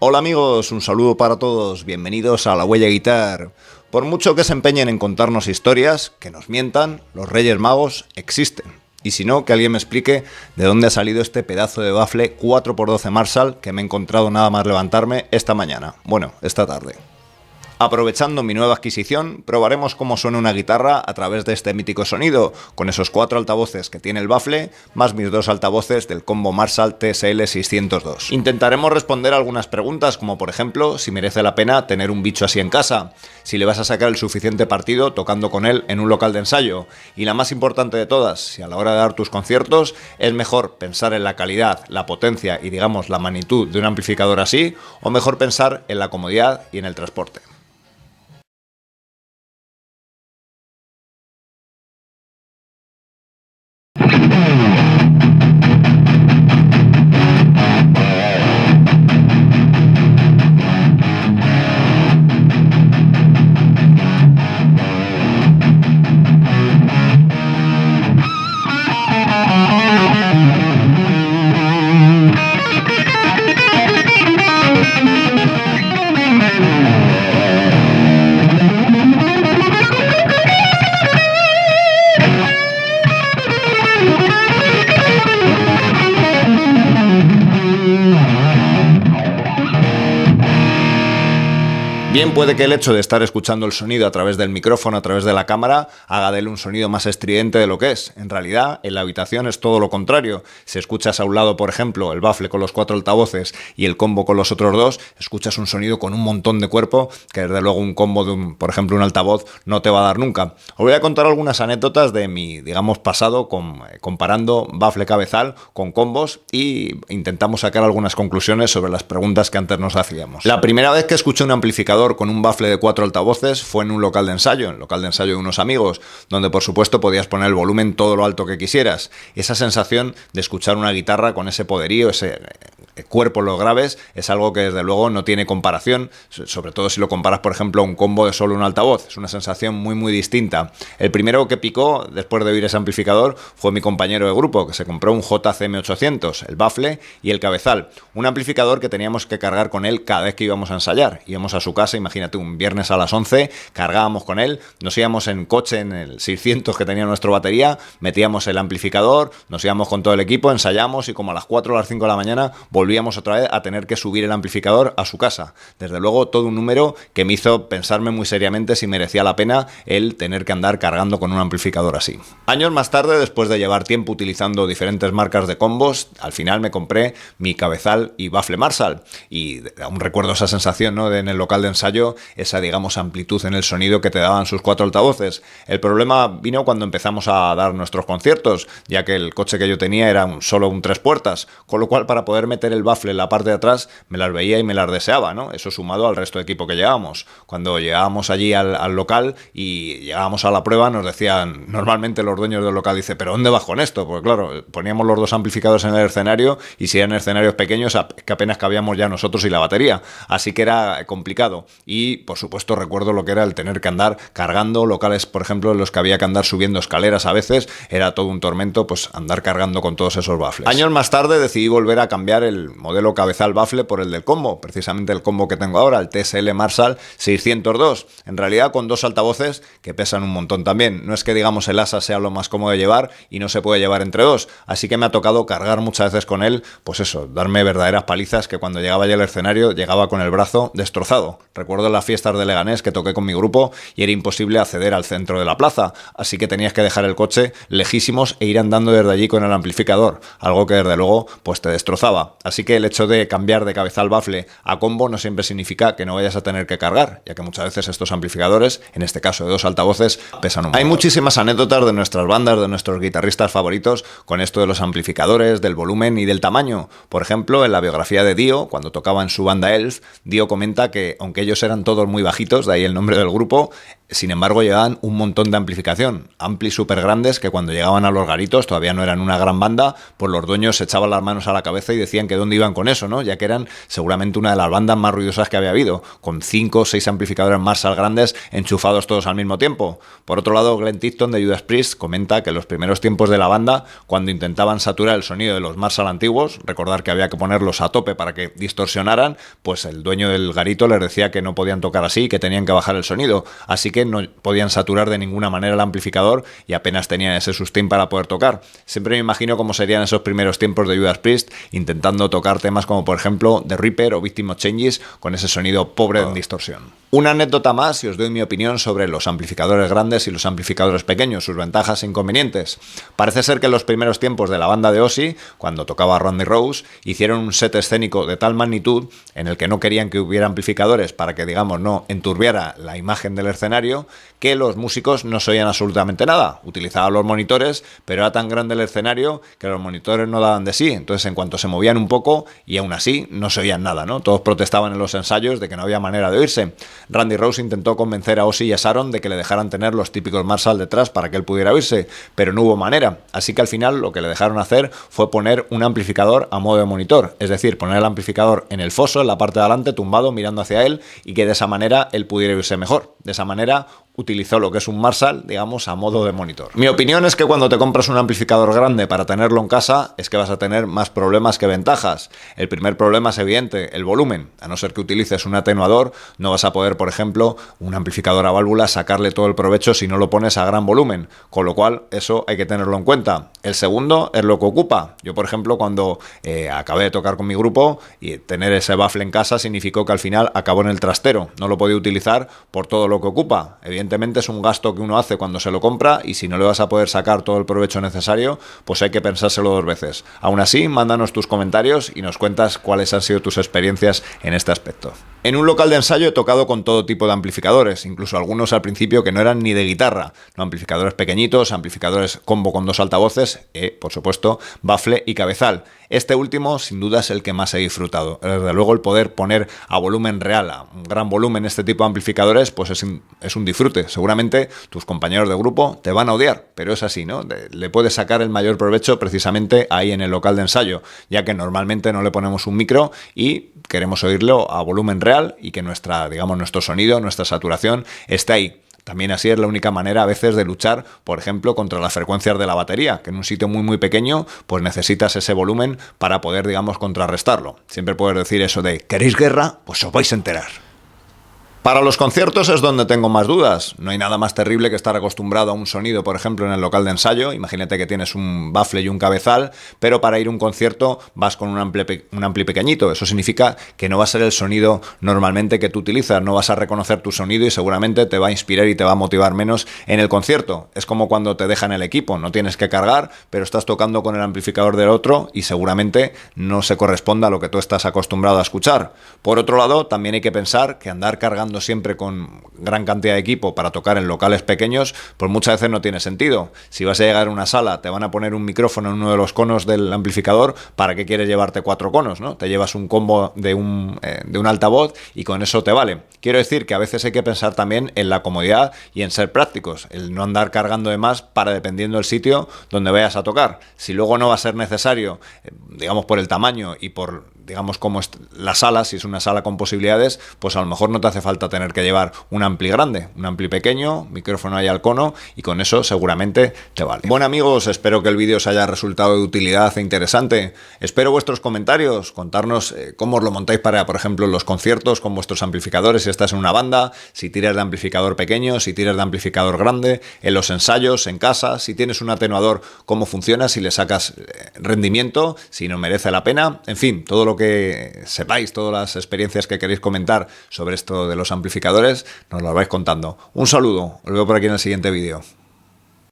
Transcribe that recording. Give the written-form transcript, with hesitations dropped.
Hola amigos, un saludo para todos, bienvenidos a La Huella Guitar. Por mucho que se empeñen en contarnos historias, que nos mientan, los Reyes Magos existen. Y si no, que alguien me explique de dónde ha salido este pedazo de bafle 4x12 Marshall que me he encontrado nada más levantarme esta mañana. Bueno, esta tarde. Aprovechando mi nueva adquisición, probaremos cómo suena una guitarra a través de este mítico sonido, con esos 4 altavoces que tiene el bafle, más mis 2 altavoces del combo Marshall TSL 602. Intentaremos responder algunas preguntas, como por ejemplo, si merece la pena tener un bicho así en casa, si le vas a sacar el suficiente partido tocando con él en un local de ensayo, y la más importante de todas, si a la hora de dar tus conciertos es mejor pensar en la calidad, la potencia y digamos la magnitud de un amplificador así, o mejor pensar en la comodidad y en el transporte. Bien, puede que el hecho de estar escuchando el sonido a través del micrófono, a través de la cámara, haga de él un sonido más estridente de lo que es. En realidad, en la habitación es todo lo contrario. Si escuchas a un lado, por ejemplo, el bafle con los 4 altavoces y el combo con los otros 2, escuchas un sonido con un montón de cuerpo que desde luego un combo de, por ejemplo, un altavoz no te va a dar nunca. Os voy a contar algunas anécdotas de mi, digamos, pasado comparando bafle cabezal con combos y intentamos sacar algunas conclusiones sobre las preguntas que antes nos hacíamos. La primera vez que escuché un amplificador con un bafle de 4 altavoces fue en un local de ensayo, en el local de ensayo de unos amigos, donde por supuesto podías poner el volumen todo lo alto que quisieras. Esa sensación de escuchar una guitarra con ese poderío, ese cuerpo en los graves, es algo que desde luego no tiene comparación, sobre todo si lo comparas por ejemplo a un combo de solo un altavoz. Es una sensación muy distinta. El primero que picó después de oír ese amplificador fue mi compañero de grupo, que se compró un JCM800, el bafle y el cabezal, un amplificador que teníamos que cargar con él cada vez que íbamos a ensayar. Íbamos a su casa, imagínate, un viernes a las 11, cargábamos con él, nos íbamos en coche en el 600 que tenía nuestra batería, metíamos el amplificador, nos íbamos con todo el equipo, ensayamos y como a las 4 o las 5 de la mañana volvíamos otra vez a tener que subir el amplificador a su casa. Desde luego todo un número que me hizo pensarme muy seriamente si merecía la pena el tener que andar cargando con un amplificador así. Años más tarde, después de llevar tiempo utilizando diferentes marcas de combos, al final me compré mi cabezal y bafle Marshall y aún recuerdo esa sensación, ¿no?, de en el local de ensayo, esa digamos amplitud en el sonido que te daban sus 4 altavoces. El problema vino cuando empezamos a dar nuestros conciertos, ya que el coche que yo tenía era solo un 3 puertas, con lo cual para poder meter el bafle en la parte de atrás me las veía y me las deseaba, ¿no? Eso sumado al resto de equipo que llevábamos. Cuando llegábamos allí al local y llegábamos a la prueba nos decían, normalmente los dueños del local dice, ¿pero dónde vas con esto? Porque claro, poníamos los 2 amplificadores en el escenario y si eran escenarios pequeños que apenas cabíamos ya nosotros y la batería, así que era complicado. Y por supuesto recuerdo lo que era el tener que andar cargando locales, por ejemplo, en los que había que andar subiendo escaleras a veces, era todo un tormento pues andar cargando con todos esos bafles. Años más tarde decidí volver a cambiar el modelo cabezal bafle por el del combo, precisamente el combo que tengo ahora, el TSL Marshall 602, en realidad con 2 altavoces que pesan un montón también. No es que digamos el asa sea lo más cómodo de llevar y no se puede llevar entre 2, así que me ha tocado cargar muchas veces con él, pues eso, darme verdaderas palizas que cuando llegaba ya al escenario llegaba con el brazo destrozado. Recuerdo las fiestas de Leganés que toqué con mi grupo y era imposible acceder al centro de la plaza, así que tenías que dejar el coche lejísimos e ir andando desde allí con el amplificador, algo que desde luego pues te destrozaba. Así que el hecho de cambiar de cabezal bafle a combo no siempre significa que no vayas a tener que cargar, ya que muchas veces estos amplificadores, en este caso de 2 altavoces, pesan un montón. Hay muchísimas anécdotas de nuestras bandas, de nuestros guitarristas favoritos con esto de los amplificadores, del volumen y del tamaño. Por ejemplo, en la biografía de Dio, cuando tocaba en su banda Elf, Dio comenta que aunque ellos eran todos muy bajitos, de ahí el nombre del grupo, sin embargo llevaban un montón de amplificación, amplis súper grandes que cuando llegaban a los garitos, todavía no eran una gran banda, pues los dueños se echaban las manos a la cabeza y decían que dónde iban con eso, ¿no? Ya que eran seguramente una de las bandas más ruidosas que había habido, con 5 o 6 amplificadores Marshall grandes enchufados todos al mismo tiempo. Por otro lado, Glenn Tipton de Judas Priest comenta que en los primeros tiempos de la banda, cuando intentaban saturar el sonido de los Marshall antiguos, recordar que había que ponerlos a tope para que distorsionaran, pues el dueño del garito les decía que no podían tocar así, que tenían que bajar el sonido, así que no podían saturar de ninguna manera el amplificador y apenas tenían ese sustain para poder tocar. Siempre me imagino cómo serían esos primeros tiempos de Judas Priest intentando tocar temas como por ejemplo The Reaper o Victim of Changes con ese sonido pobre en distorsión. Una anécdota más y os doy mi opinión sobre los amplificadores grandes y los amplificadores pequeños, sus ventajas e inconvenientes. Parece ser que en los primeros tiempos de la banda de Ozzy, cuando tocaba Randy Rhoads, hicieron un set escénico de tal magnitud en el que no querían que hubiera amplificadores para que, digamos, no enturbiara la imagen del escenario, que los músicos no se oían absolutamente nada. Utilizaban los monitores, pero era tan grande el escenario que los monitores no daban de sí. Entonces, en cuanto se movían un poco, y aún así no se oían nada, ¿no? Todos protestaban en los ensayos de que no había manera de oírse. Randy Rhoads intentó convencer a Ozzy y a Sharon de que le dejaran tener los típicos Marshall detrás para que él pudiera oírse, pero no hubo manera. Así que al final lo que le dejaron hacer fue poner un amplificador a modo de monitor, es decir, poner el amplificador en el foso, en la parte de adelante, tumbado, mirando hacia él, y que de esa manera él pudiera oírse mejor. De esa manera utilizó lo que es un Marshall, digamos, a modo de monitor. Mi opinión es que cuando te compras un amplificador grande para tenerlo en casa, es que vas a tener más problemas que ventajas. El primer problema es evidente, el volumen. A no ser que utilices un atenuador, no vas a poder, por ejemplo, un amplificador a válvula, sacarle todo el provecho si no lo pones a gran volumen. Con lo cual, eso hay que tenerlo en cuenta. El segundo es lo que ocupa. Yo, por ejemplo, cuando acabé de tocar con mi grupo, y tener ese baffle en casa significó que al final acabó en el trastero. No lo podía utilizar por todo lo que ocupa. Evidentemente es un gasto que uno hace cuando se lo compra y si no le vas a poder sacar todo el provecho necesario, pues hay que pensárselo 2 veces. Aún así, mándanos tus comentarios y nos cuentas cuáles han sido tus experiencias en este aspecto. En un local de ensayo he tocado con todo tipo de amplificadores, incluso algunos al principio que no eran ni de guitarra, no, amplificadores pequeñitos, amplificadores combo con 2 altavoces, por supuesto, baffle y cabezal. Este último, sin duda, es el que más he disfrutado. Desde luego, el poder poner a volumen real, a un gran volumen este tipo de amplificadores, pues es un disfrute. Seguramente tus compañeros de grupo te van a odiar, pero es así, ¿no? Le puedes sacar el mayor provecho precisamente ahí en el local de ensayo, ya que normalmente no le ponemos un micro y queremos oírlo a volumen real y que nuestro sonido, nuestra saturación esté ahí. También así es la única manera a veces de luchar, por ejemplo, contra las frecuencias de la batería, que en un sitio muy muy pequeño pues necesitas ese volumen para poder, digamos, contrarrestarlo. Siempre puedes decir eso de ¿queréis guerra? Pues os vais a enterar. Para los conciertos es donde tengo más dudas. No hay nada más terrible que estar acostumbrado a un sonido, por ejemplo, en el local de ensayo. Imagínate que tienes un baffle y un cabezal, pero para ir a un concierto vas con un ampli pequeñito. Eso significa que no va a ser el sonido normalmente que tú utilizas. No vas a reconocer tu sonido y seguramente te va a inspirar y te va a motivar menos en el concierto. Es como cuando te dejan el equipo. No tienes que cargar, pero estás tocando con el amplificador del otro y seguramente no se corresponde a lo que tú estás acostumbrado a escuchar. Por otro lado, también hay que pensar que andar cargando siempre con gran cantidad de equipo para tocar en locales pequeños, pues muchas veces no tiene sentido. Si vas a llegar a una sala, te van a poner un micrófono en uno de los conos del amplificador, ¿para qué quieres llevarte 4 conos, no? Te llevas un combo de un altavoz y con eso te vale. Quiero decir que a veces hay que pensar también en la comodidad y en ser prácticos, el no andar cargando de más para dependiendo del sitio donde vayas a tocar. Si luego no va a ser necesario, digamos por el tamaño y por, digamos, como es la sala, si es una sala con posibilidades, pues a lo mejor no te hace falta tener que llevar un ampli grande, un ampli pequeño, micrófono ahí al cono y con eso seguramente te vale. Bueno amigos, espero que el vídeo os haya resultado de utilidad e interesante. Espero vuestros comentarios, contarnos cómo os lo montáis para, por ejemplo, los conciertos con vuestros amplificadores, si estás en una banda, si tiras de amplificador pequeño, si tiras de amplificador grande, en los ensayos, en casa, si tienes un atenuador, cómo funciona, si le sacas rendimiento, si no merece la pena, en fin, todo lo que sepáis, todas las experiencias que queréis comentar sobre esto de los amplificadores, nos lo vais contando. Un saludo, os veo por aquí en el siguiente vídeo.